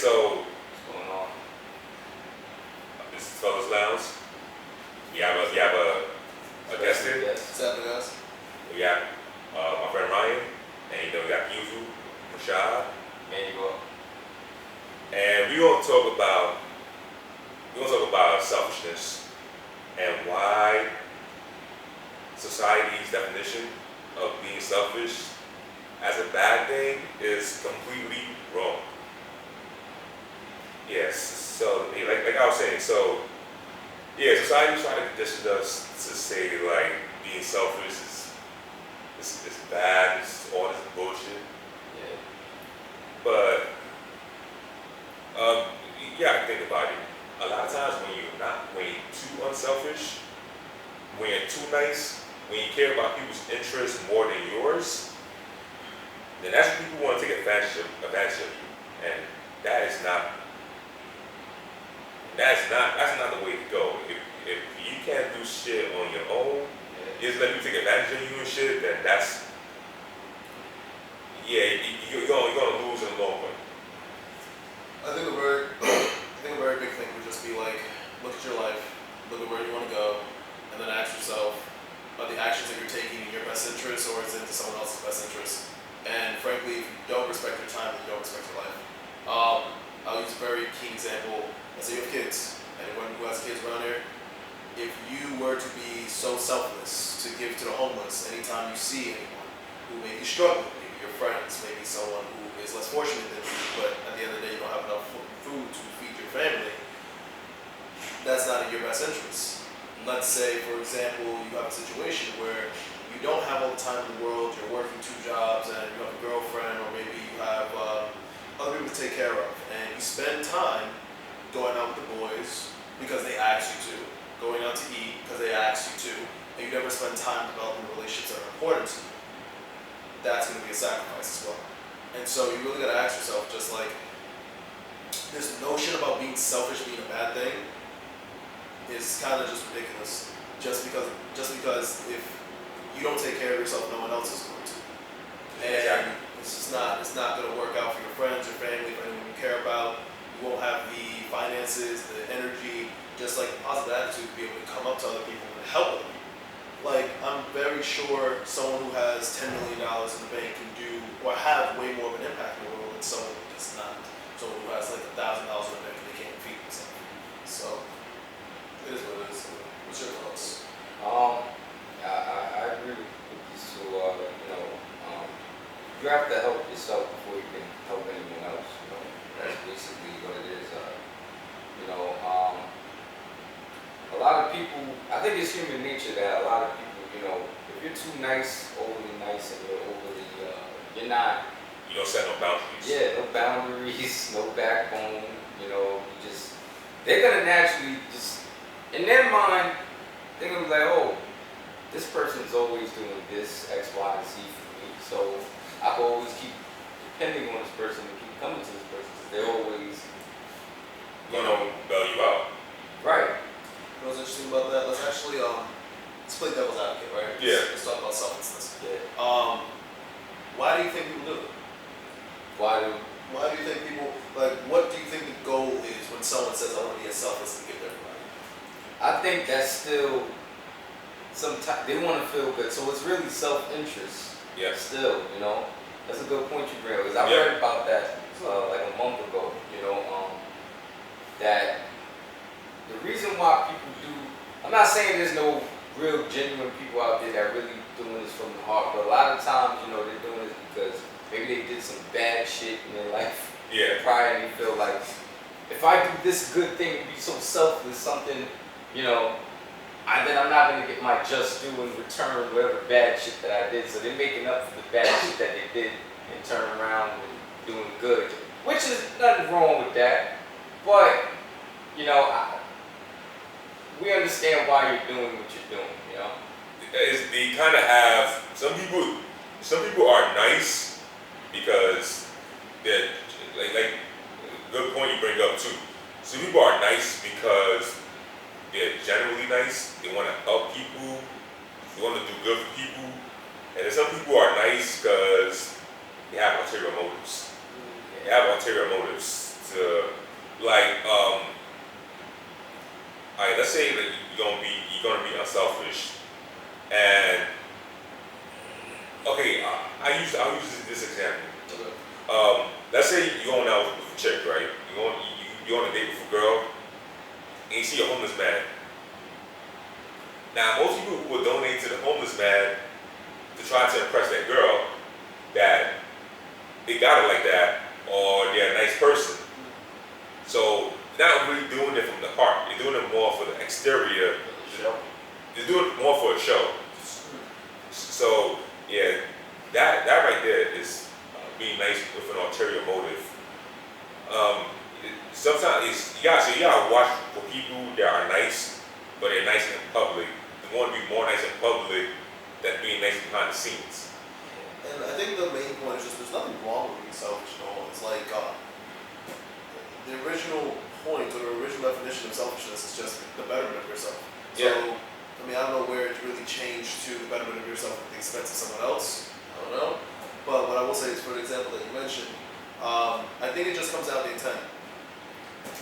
So What's going on? this is Fellas Lounge. We have a guest here. Yes. What's happening, guys? We have my friend Ryan, and then we got Yuzu, Rashad, Manuel. and we're gonna talk about selfishness and why society's definition of being selfish as a bad thing is completely wrong. Yes, so like I was saying, so yeah, society's trying to condition us to say like being selfish is bad, it's all this bullshit. Yeah. But you gotta think about it. A lot of times when you're too unselfish, when you're too nice, when you care about people's interests more than yours, then that's when people want to take advantage of you. And that's not the way to go. If you can't do shit on your own, just let people take advantage of you and shit, then you're gonna lose in the long run. I think a very big thing would just be like, look at your life, look at where you want to go, and then ask yourself, are the actions that you're taking in your best interest or is it into someone else's best interest? And frankly, if you don't respect your time, then you don't respect your life. I'll use a very keen example. Let's say you have kids. Anyone who has kids around here, if you were to be so selfless to give to the homeless anytime you see anyone who may be struggling, maybe your friends, maybe someone who is less fortunate than you, but at the end of the day you don't have enough food to feed your family, that's not in your best interest. Let's say, for example, you have a situation where you don't have all the time in the world, you're working 2 jobs, and you have a girlfriend, or maybe you have other people to take care of, and you spend time going out with the boys because they asked you to, going out to eat because they asked you to, and you never spend time developing relationships that are important to you, that's going to be a sacrifice as well. And so you really got to ask yourself, just like, this notion about being selfish being a bad thing is kind of just ridiculous. Just because if you don't take care of yourself, no one else is going to. And it's not going to work out for your friends, your family, for anyone you care about. You won't have the finances, the energy, just like the positive attitude to be able to come up to other people and help other people. Like, I'm very sure someone who has $10 million in the bank can do or have way more of an impact in the world than someone who does not. Someone who has like $1,000 in the bank and they can't feed themselves. So it is what it is. What's your thoughts? I agree with you. So, you have to help yourself before you can help anyone else. That's basically what it is. A lot of people, I think it's human nature that a lot of people, if you're too nice, overly nice, and you're overly, you're not. You don't set no boundaries. Yeah, no boundaries, no backbone. They're gonna naturally just, in their mind, they're gonna be like, oh, this person's always doing this X, Y, and Z for me, so I can always keep depending on this person and keep coming to this person because they're always, Gonna bail you out. right. You know what's interesting about that? Let's actually let's play devil's advocate, right? Yeah. Let's talk about selflessness. Yeah. Why do you think people do it? Why do you think people, like, what do you think the goal is when someone says, I want to be as selfless and give to everybody? I think that's still they want to feel good, so it's really self-interest. Yes. Still, that's a good point you bring up because I read about that like a month ago. That the reason why people do, I'm not saying there's no real genuine people out there that really doing this from the heart, but a lot of times, they're doing this because maybe they did some bad shit in their life. Yeah. Prior, and they feel like, if I do this good thing, be so selfless, something, then I'm not going to get my just due in return, whatever bad shit that I did. So they're making up for the bad shit that they did and turn around and doing good, which is nothing wrong with that. But, we understand why you're doing what you're doing, They kind of have some people are nice because they're like good point you bring up too. Some people are nice because they're generally nice. They want to help people. They want to do good for people. And then some people are nice because they have ulterior motives. They have ulterior motives to like alright, let's say that you're gonna be unselfish, and okay, I'll use this example. Okay. Let's say you're going out with a chick, right? You're on a date with a girl, and you see a homeless man. Now, most people will donate to the homeless man to try to impress that girl that they got it like that, or they're a nice person. So they're not really doing it from the heart. They're doing it more for the exterior. They're doing it more for a show. So yeah, that right there is being nice with an ulterior motive. Sometimes you gotta watch for people that are nice, but they're nice in public. They want to be more nice in public than being nice behind the scenes. And I think the main point is just there's nothing wrong with being selfish at all. It's like the original point or the original definition of selfishness is just the betterment of yourself. Yeah. So, I mean, I don't know where it's really changed to the betterment of yourself at the expense of someone else. I don't know. But what I will say is, for the example that you mentioned, I think it just comes down to the intent.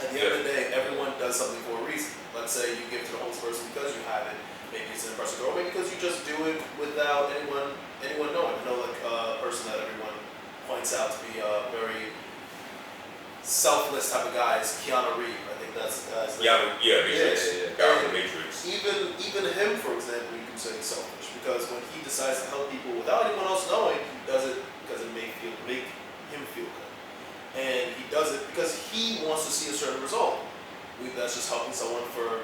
At the end of the day, everyone does something for a reason. Let's say you give to the homeless person because you have it. Maybe it's an impressive girl. Maybe because you just do it without anyone knowing. I know like a person that everyone points out to be a very selfless type of guy is Keanu Reeves. I think that's the guy's name. Matrix. Guy from the Matrix. Even him, for example, you can say is selfish because when he decides to help people without anyone else knowing, he does it because it make him feel good, and he does it because he wants to see a certain result. That's just helping someone for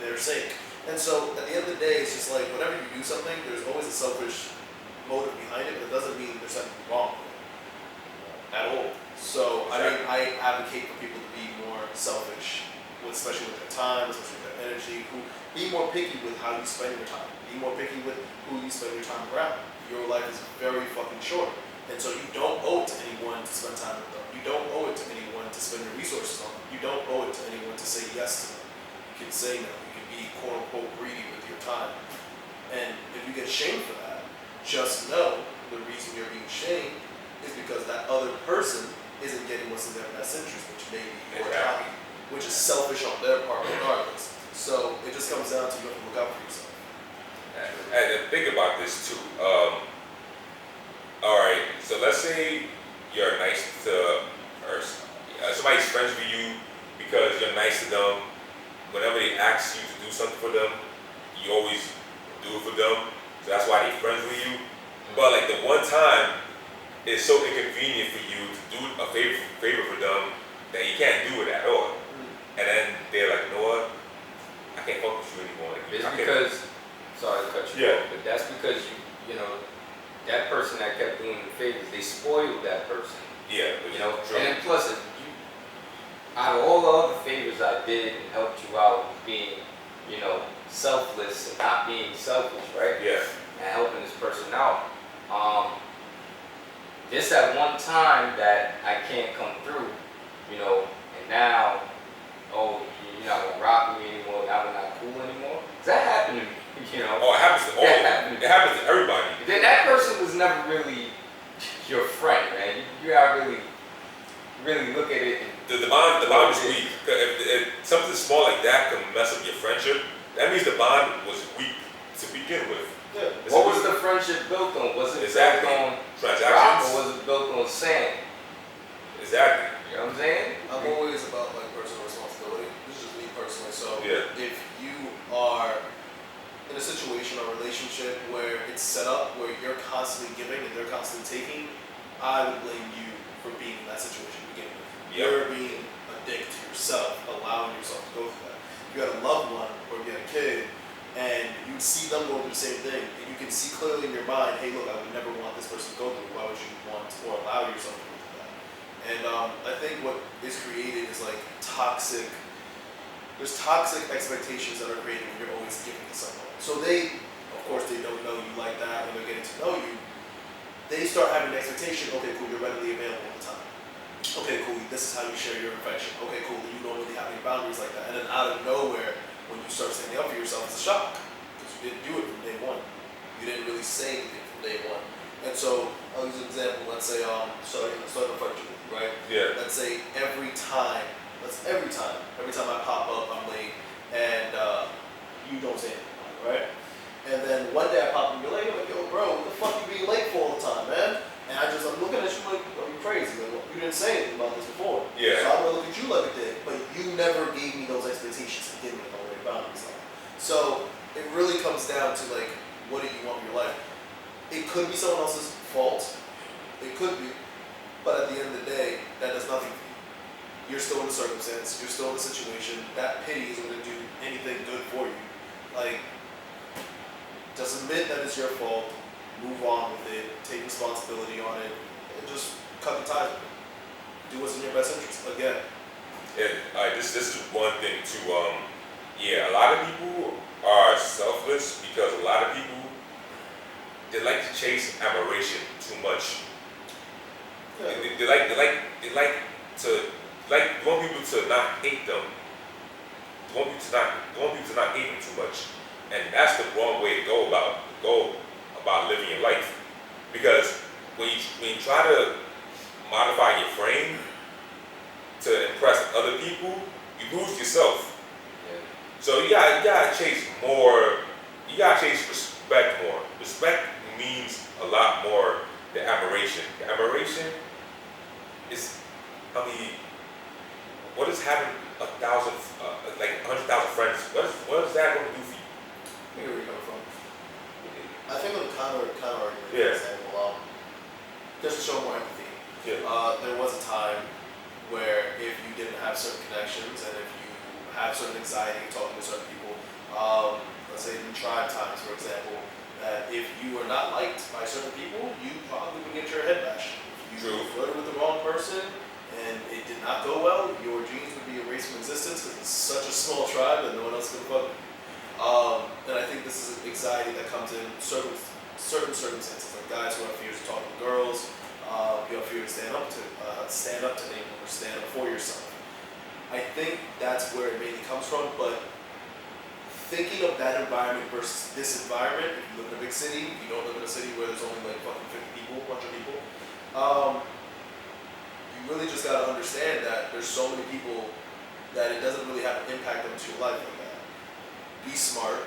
their sake. And so at the end of the day, it's just like whenever you do something, there's always a selfish motive behind it, but it doesn't mean there's something wrong with it at all. So I mean, I advocate for people to be more selfish, especially with their time, especially with their energy. Be more picky with how you spend your time. Be more picky with who you spend your time around. Your life is very fucking short, and so you don't owe it to anyone to spend time with them. You don't owe it to anyone to spend your resources on them. You don't owe it to anyone to say yes to them. You can say no. You can be quote unquote greedy with your time. And if you get shamed for that, just know the reason you're being shamed is because that other person isn't getting what's in their best interest, which may be your time, which is selfish on their part regardless. So it just comes down to you have to look out for yourself. And think about this too. All right, so let's say you're nice to, or somebody's friends with you because you're nice to them. Whenever they ask you to do something for them, you always do it for them. So that's why they're friends with you. But like the one time, it's so inconvenient for you to do a favor for them that you can't do it at all. And then they're like, you know what? I can't fuck with you anymore. It's because, sorry to cut you Yeah. off, but that's because you know, that person that kept doing the favors, they spoiled that person. Yeah, You know, true. and then plus, if out of all the other favors I did and helped you out with being, you know, selfless and not being selfish, right? Yeah. And helping this person out. Just that one time that I can't come through, you know, and now, oh, you're not gonna rock with me anymore, now we're not cool anymore. 'Cause that happened to me, you know. Oh, it happens to all. It happens to everybody. Then that person was never really your friend, man. You gotta really look at it. The bond is weak. If something small like that can mess up your friendship, that means the bond was weak to begin with. Yeah. What was the friendship built on? Was it Exactly. built on rock Transactions. or was it built on sand? Exactly. You know what I'm saying? I'm always about like personal responsibility. This is just me personally. So Yeah. if you are in a situation or relationship where it's set up where you're constantly giving and they're constantly taking, I would blame you for being in that situation to begin with. Yep. You're being a dick to yourself, allowing yourself to go through that. If you had a loved one or you had a kid and you see them go through the same thing and you can see clearly in your mind, hey look, I would never want this person to go through. Why would you want or allow yourself to go through that? And I think what is created is like toxic. There's toxic expectations that are created when you're always giving to someone. So they, of course, they don't know you like that when they're getting to know you. They start having an expectation. Okay, cool, you're readily available all the time. Okay, cool, this is how you share your affection. Okay, cool, you don't really have any boundaries like that. And then out of nowhere, when you start standing up for yourself, it's a shock because you didn't do it from day one. You didn't really say anything from day one. And so I'll use an example. Let's say starting a friendship with you, right? Yeah. Let's say every time I pop up, I'm late, and you don't say anything about it, right? And then one day I pop up and you're late. I'm like, yo, bro, what the fuck you being late for all the time, man? And I'm looking at you like, are you crazy? Like, well, you didn't say anything about this before. Yeah. So I'm gonna look at you like a dick, but you never gave me those expectations to begin with on where your boundaries are. So it really comes down to like, what do you want in your life? It could be someone else's fault. It could be, but at the end of the day, that does nothing for you. You're still in the circumstance. You're still in the situation. That pity isn't gonna do anything good for you. Like, just admit that it's your fault. Move on with it, take responsibility on it, and just cut the ties with it. Do what's in your best interest. Again. And this is one thing too. Yeah, a lot of people are selfless because a lot of people they like to chase admiration too much. Yeah. They want people to not hate them. They want people to not hate them too much, and that's the wrong way to go about living your life. Because when you try to modify your frame to impress other people, you lose yourself. Yeah. So you gotta chase more. You gotta chase respect more. Respect means a lot more than admiration. Admiration is, what is having 1,000, like 100,000 friends? What is that going to do for you? I get where you're coming from. I think on the counter argument, for Yeah. example, just to show more empathy. Yeah. There was a time where if you didn't have certain connections and if you have certain anxiety talking to certain people, let's say in tribe times, for example, that if you were not liked by certain people, you probably would get your head bashed. If you flirted with the wrong person and it did not go well, your genes would be erased from existence because it's such a small tribe that no one else can fuck with. And I think this is anxiety that comes in certain circumstances, like guys who have fears of talking to girls, you have fear to stand up to anyone or stand up for yourself. I think that's where it mainly comes from, but thinking of that environment versus this environment, if you live in a big city, if you don't live in a city where there's only like fucking 50 people, a bunch of people, you really just gotta understand that there's so many people that it doesn't really have an impact onto your life like that. Be smart,